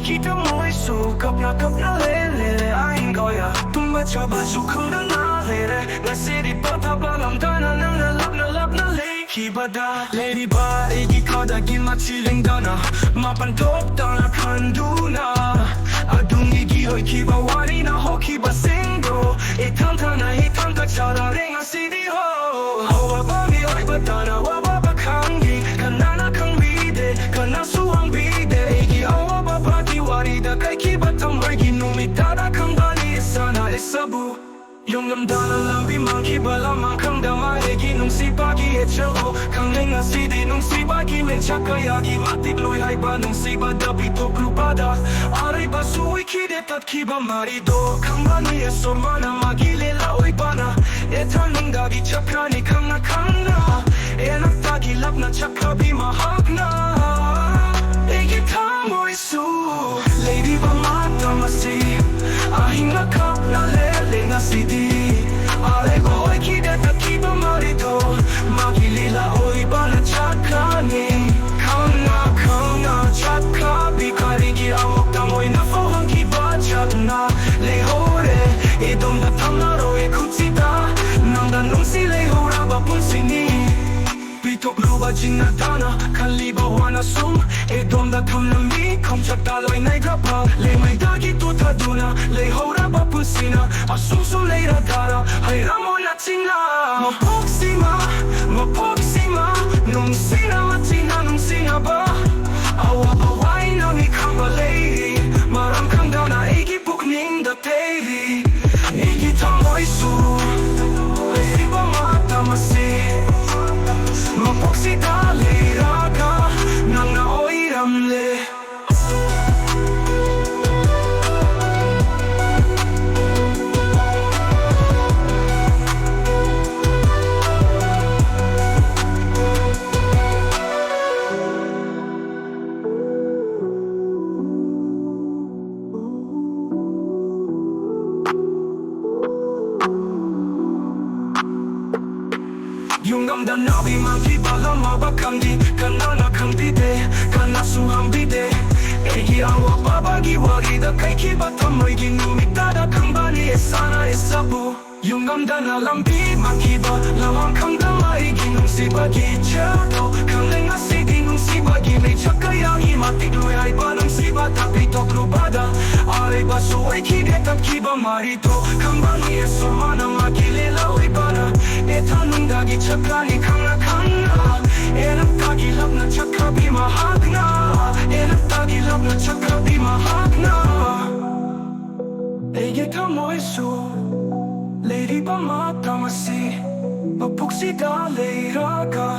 eigi thamoi su kapna le aing goya tumba chaba su khunda na le na city pata balam dana na lapna le kibada lady ba eigi kada gima chiling dana mapan top dana kanduna adungi gi hoi kiba wari na ho kiba singo itantana hitanta chara renga city ho hawa ba mi oi badana wa ba kangi kanana kangide kana suang bide eigi awa ba pati wari da kai kiba thamoi gi numitada kambani sana isabu yung lamdana lambi mangki bala mangkang dama eigi nung si bagi etchelo kang lenga sidi nung si bagi menchaka yagi matik loy hai ba nung si bada pito grupada aray ba suwi kide tat kiba marido kang bani eso mana magile la oy bana etan nung dagi chakani kang na enak dagi lapna chakabi mahakna eigi thamoi su lady ba mata masi ahinga kap na le na sidi alego oi kide ta kiba marito magilila oi bana chakani kanga chakabi karigi amok thamoi na fohang kiba chakna le hore edom na thamna roe kutsita nangda nungsi le hora ba punsini bitok luba jinna dana kaliba wana sum edom da thamna mi komchak daloi nai grapa le mai dagi tu thaduna le hora ba punsina asum sum le ra dara hai ramona china mapoksima nungsina nungsina ba awa awai na mi kamba lady maram kang dana eigi pukning da teri eigi thamoi su lady ba mata masi mapoksi dali raga nang na oiram le yung gamda nabi mangki bala mabakandi kanana kambide kana suhambide eigi awa babagi wari da kai kiba thamoi gi numitada kambani esana esabu yung gamda na lambi mangki ba lawang kangda mai gi nungsi bagi chato kanlenga sidi nungsi bagi me chakayagi matik lui hai ba nungsi ba tapi tok lubada ai ba so eigi de tap kiba marito kambani esomana magilela oi bana etanung dagi chakani kanga enak dagi lapna chakabi mahakna enak dagi lapna chakabi mahakna eigi thamoi su lady ba mata masi mapuksi da le raga